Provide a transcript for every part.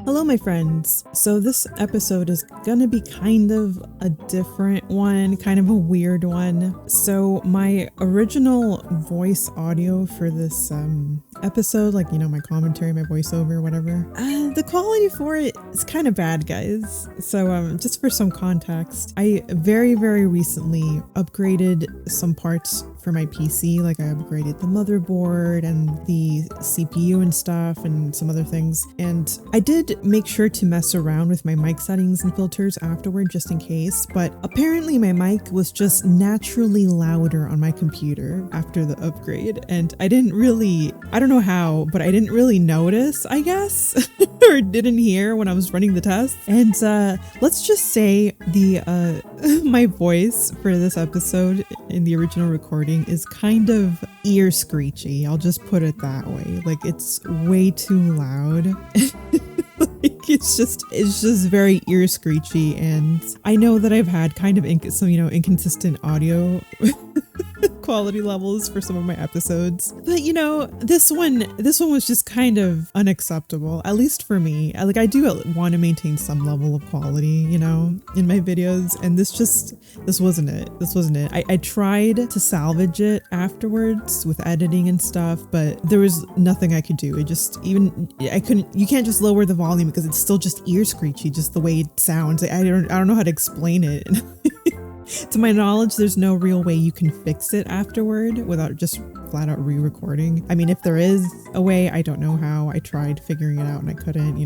Hello, my friends. So, this episode is gonna be kind of a different one, kind of a weird one. So, my original voice audio for this episode, like, my commentary, my voiceover, whatever, the quality for it is kind of bad, guys. So, just for some context, I very, very recently upgraded some parts for my PC. Like, I upgraded the motherboard and the CPU and stuff and some other things. And I did make sure to mess around with my mic settings and filters afterward just in case, but apparently my mic was just naturally louder on my computer after the upgrade. And I don't know how, but I didn't really notice, I guess, or didn't hear when I was running the test. And let's just say my voice for this episode in the original recording is kind of ear screechy. I'll just put it that way. Like, it's way too loud. Like, it's just very ear screechy, and I know that I've had kind of some inconsistent audio quality levels for some of my episodes, but this one was just kind of unacceptable, at least for me. I do want to maintain some level of quality in my videos, and this wasn't it. I tried to salvage it afterwards with editing and stuff, but there was nothing I could do. You can't just lower the volume because it's still just ear screechy, just the way it sounds. I don't know how to explain it. To my knowledge, there's no real way you can fix it afterward without just flat out re-recording. I mean, if there is a way, I don't know how. I tried figuring it out and I couldn't.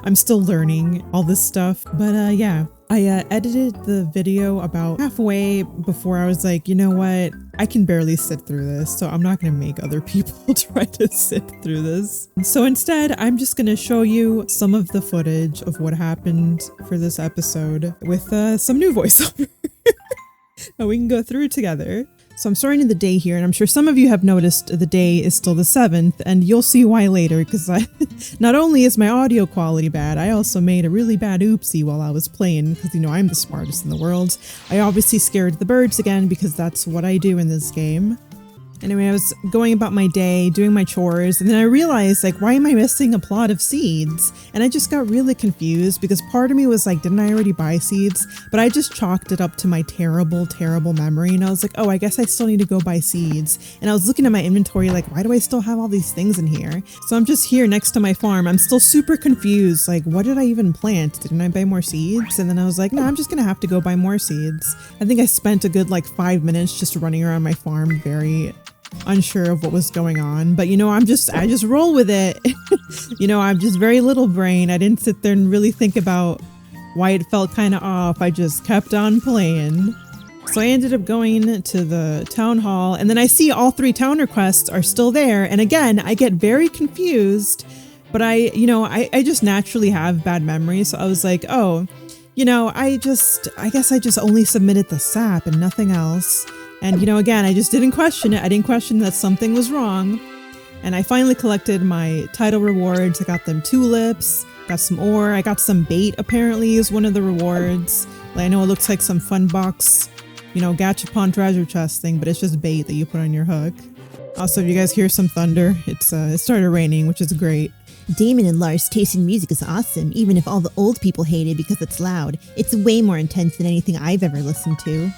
I'm still learning all this stuff. But yeah, I edited the video about halfway before I was like, you know what? I can barely sit through this, so I'm not going to make other people try to sit through this. So instead, I'm just going to show you some of the footage of what happened for this episode with some new voiceover. And we can go through it together. So I'm starting the day here, and I'm sure some of you have noticed the day is still the 7th, and you'll see why later, because not only is my audio quality bad, I also made a really bad oopsie while I was playing, because I'm the smartest in the world. I obviously scared the birds again, because that's what I do in this game. Anyway, I was going about my day, doing my chores, and then I realized, why am I missing a plot of seeds? And I just got really confused because part of me was like, didn't I already buy seeds? But I just chalked it up to my terrible, terrible memory, and I was like, oh, I guess I still need to go buy seeds. And I was looking at my inventory like, why do I still have all these things in here? So I'm just here next to my farm. I'm still super confused. Like, what did I even plant? Didn't I buy more seeds? And then I was like, no, I'm just gonna have to go buy more seeds. I think I spent a good 5 minutes just running around my farm, very unsure of what was going on, but I just roll with it. I'm just very little brain. I didn't sit there and really think about why it felt kind of off. I just kept on playing. So I ended up going to the town hall, and then I see all 3 town requests are still there, and again I get very confused, but I just naturally have bad memories, so I was like, oh, I guess I just only submitted the sap and nothing else. And, again, I just didn't question it. I didn't question that something was wrong. And I finally collected my title rewards. I got them tulips, got some ore. I got some bait, apparently, is one of the rewards. I know it looks like some fun box, gachapon treasure chest thing, but it's just bait that you put on your hook. Also, if you guys hear some thunder, it started raining, which is great. Damon and Lars' taste in music is awesome, even if all the old people hate it because it's loud. It's way more intense than anything I've ever listened to.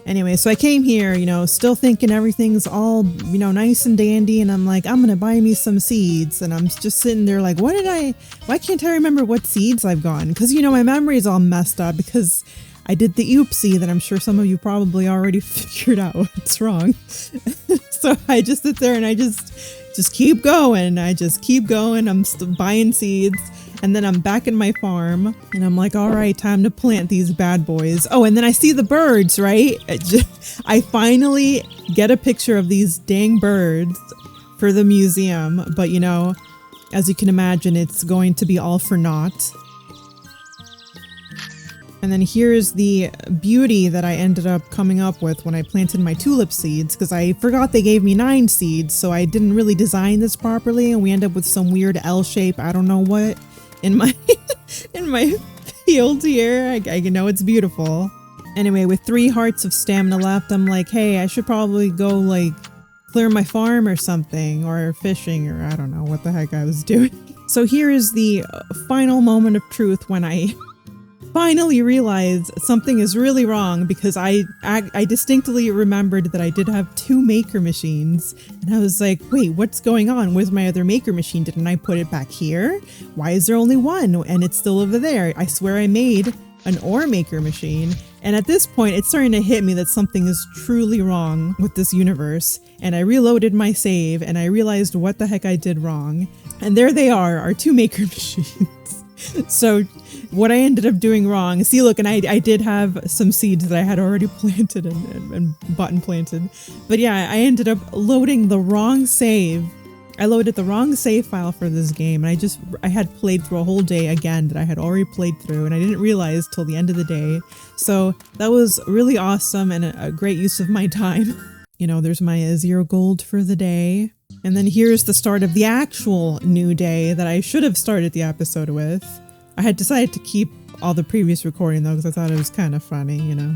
Anyway, so I came here, still thinking everything's all, nice and dandy, and I'm like, I'm gonna buy me some seeds, and I'm just sitting there like, why can't I remember what seeds I've gotten? Because, my memory is all messed up because I did the oopsie that I'm sure some of you probably already figured out what's wrong. So I just sit there and I just keep going. I'm still buying seeds. And then I'm back in my farm and I'm like, all right, time to plant these bad boys. Oh, and then I see the birds, right? I finally get a picture of these dang birds for the museum. But, as you can imagine, it's going to be all for naught. And then here's the beauty that I ended up coming up with when I planted my tulip seeds, because I forgot they gave me 9 seeds, so I didn't really design this properly, and we end up with some weird L shape, I don't know what, in my field here. I know it's beautiful. Anyway, with 3 hearts of stamina left, I'm like, hey, I should probably go clear my farm or something, or fishing, or I don't know what the heck I was doing. So here is the final moment of truth when I finally realized something is really wrong, because I distinctly remembered that I did have 2 maker machines, and I was like, wait, what's going on? Where's my other maker machine? Didn't I put it back here? Why is there only one and it's still over there? I swear I made an ore maker machine. And at this point, it's starting to hit me that something is truly wrong with this universe. And I reloaded my save and I realized what the heck I did wrong. And there they are, our 2 maker machines. So what I ended up doing wrong, see, look, and I did have some seeds that I had already planted and bought and planted. But yeah, I ended up loading the wrong save. I loaded the wrong save file for this game, and I had played through a whole day again that I had already played through, and I didn't realize till the end of the day. So that was really awesome and a great use of my time. You know, there's my 0 gold for the day. And then here's the start of the actual new day that I should have started the episode with. I had decided to keep all the previous recording though, because I thought it was kind of funny, you know.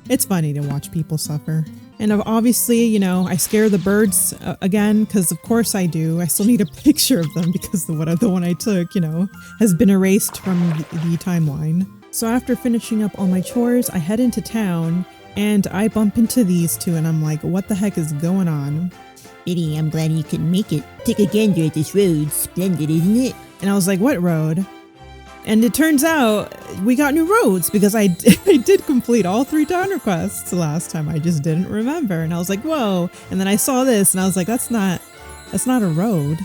It's funny to watch people suffer. And obviously, you know, I scare the birds again, because of course I do. I still need a picture of them because the one I took, you know, has been erased from the timeline. So after finishing up all my chores, I head into town and I bump into these 2 and I'm like, what the heck is going on? Biddy, I'm glad you could make it. Take a gander at this road. Splendid, isn't it? And I was like, what road? And it turns out we got new roads, because I did complete all 3 town requests last time. I just didn't remember. And I was like, whoa. And then I saw this and I was like, that's not a road.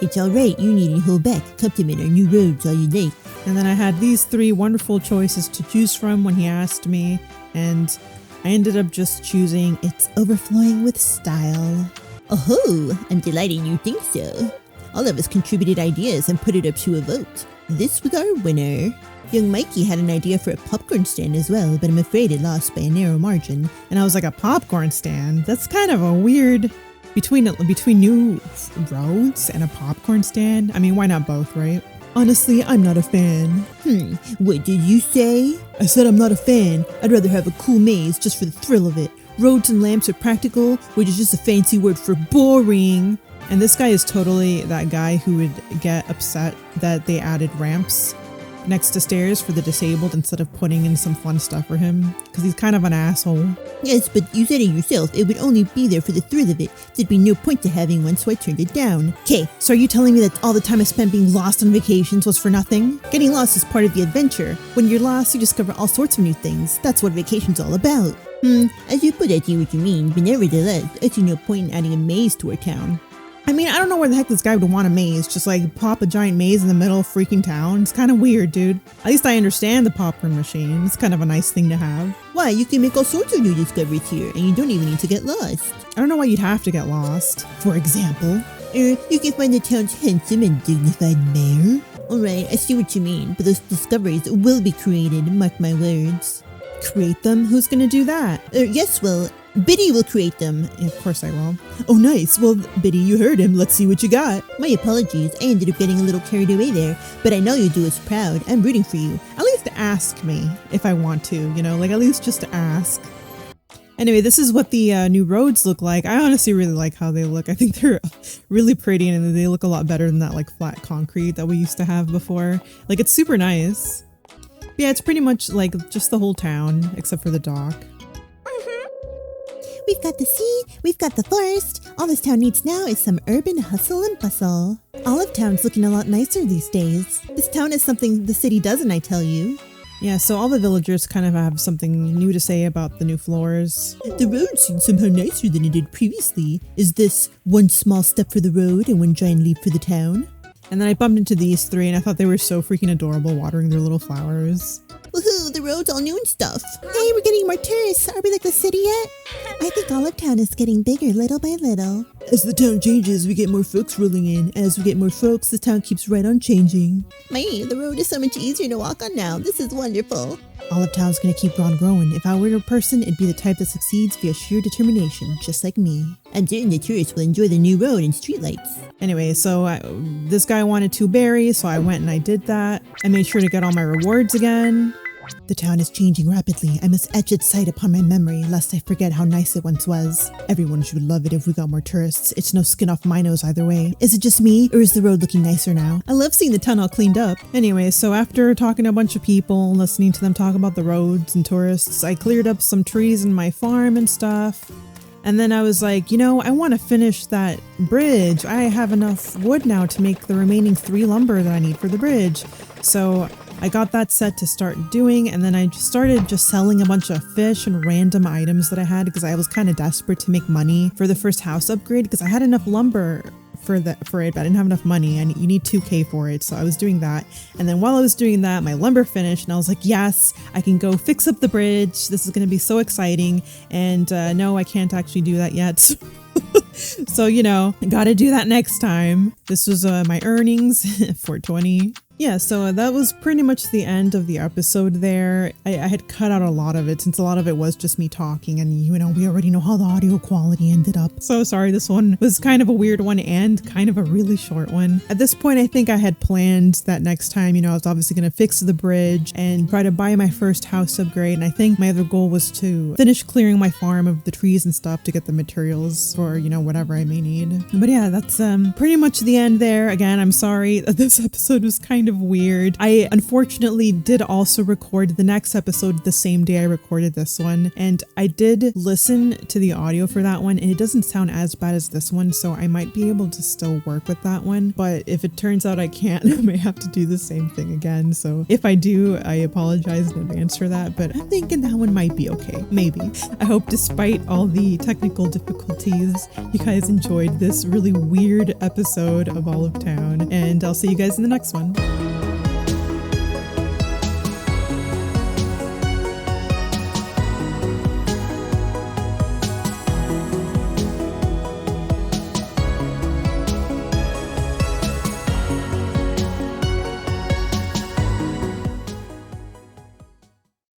It's alright, you needn't hold back. Compliment our new roads all you like. And then I had these 3 wonderful choices to choose from when he asked me. And I ended up just choosing It's Overflowing with Style. Oh, I'm delighted you think so. All of us contributed ideas and put it up to a vote. This was our winner. Young Mikey had an idea for a popcorn stand as well, but I'm afraid it lost by a narrow margin. And I was like, a popcorn stand? That's kind of a weird... Between new roads and a popcorn stand? I mean, why not both, right? Honestly, I'm not a fan. What did you say? I said I'm not a fan. I'd rather have a cool maze just for the thrill of it. Roads and lamps are practical, which is just a fancy word for boring. And this guy is totally that guy who would get upset that they added ramps next to stairs for the disabled instead of putting in some fun stuff for him, because he's kind of an asshole. Yes, but you said it yourself. It would only be there for the thrill of it. There'd be no point to having one, so I turned it down. Okay, so are you telling me that all the time I spent being lost on vacations was for nothing? Getting lost is part of the adventure. When you're lost, you discover all sorts of new things. That's what vacation's all about. As you put it, I see what you mean, but nevertheless, I see no point in adding a maze to our town. I mean, I don't know where the heck this guy would want a maze. Just like pop a giant maze in the middle of freaking town. It's kind of weird, dude. At least I understand the popcorn machine. It's kind of a nice thing to have. Why, you can make all sorts of new discoveries here, and you don't even need to get lost. I don't know why you'd have to get lost. For example, you can find the town's handsome and dignified mayor. Alright, I see what you mean, but those discoveries will be created, mark my words. Create them? Who's gonna do that? Yes, well, Biddy will create them. Yeah, of course I will. Oh, nice. Well, Biddy, you heard him. Let's see what you got. My apologies. I ended up getting a little carried away there, but I know you'll do us proud. I'm rooting for you. At least ask me if I want to, you know, like at least just to ask. Anyway, this is what the new roads look like. I honestly really like how they look. I think they're really pretty and they look a lot better than that like flat concrete that we used to have before. Like it's super nice. But yeah, it's pretty much like just the whole town except for the dock. We've got the sea, we've got the forest. All this town needs now is some urban hustle and bustle. Olive Town's looking a lot nicer these days. This town is something the city doesn't, I tell you. Yeah, so all the villagers kind of have something new to say about the new floors. The road seems somehow nicer than it did previously. Is this one small step for the road and one giant leap for the town? And then I bumped into these 3 and I thought they were so freaking adorable watering their little flowers. Woohoo, the road's all new and stuff. Hey, we're getting more tourists. Are we like the city yet? I think Olive Town is getting bigger little by little. As the town changes, we get more folks rolling in. As we get more folks, the town keeps right on changing. Man, the road is so much easier to walk on now. This is wonderful. Olive Town's gonna keep on growing. If I were a person, it'd be the type that succeeds via sheer determination, just like me. I'm certain the tourists will enjoy the new road and streetlights. Anyway, so this guy wanted 2 berries, so I went and I did that. I made sure to get all my rewards again. The town is changing rapidly. I must etch its sight upon my memory, lest I forget how nice it once was. Everyone should love it if we got more tourists. It's no skin off my nose either way. Is it just me, or is the road looking nicer now? I love seeing the town all cleaned up. Anyway, so after talking to a bunch of people, listening to them talk about the roads and tourists, I cleared up some trees in my farm and stuff. And then I was like, I want to finish that bridge. I have enough wood now to make the remaining 3 lumber that I need for the bridge. So I got that set to start doing, and then I just started selling a bunch of fish and random items that I had because I was kind of desperate to make money for the first house upgrade because I had enough lumber for it, but I didn't have enough money, and you need 2K for it. So I was doing that. And then while I was doing that, my lumber finished, and I was like, yes, I can go fix up the bridge. This is going to be so exciting. And no, I can't actually do that yet. So, gotta do that next time. This was my earnings for 20. Yeah, so that was pretty much the end of the episode there. I had cut out a lot of it since a lot of it was just me talking, and we already know how the audio quality ended up. So sorry, this one was kind of a weird one and kind of a really short one. At this point, I think I had planned that next time, I was obviously going to fix the bridge and try to buy my first house upgrade. And I think my other goal was to finish clearing my farm of the trees and stuff to get the materials for, whatever I may need. But yeah, that's pretty much the end there. Again, I'm sorry that this episode was kind of weird. I unfortunately did also record the next episode the same day I recorded this one, and I did listen to the audio for that one, and it doesn't sound as bad as this one, so I might be able to still work with that one. But if it turns out I can't, I may have to do the same thing again. So if I do, I apologize in advance for that, but I'm thinking that one might be okay. Maybe. I hope despite all the technical difficulties, you guys enjoyed this really weird episode of Olive Town, and I'll see you guys in the next one.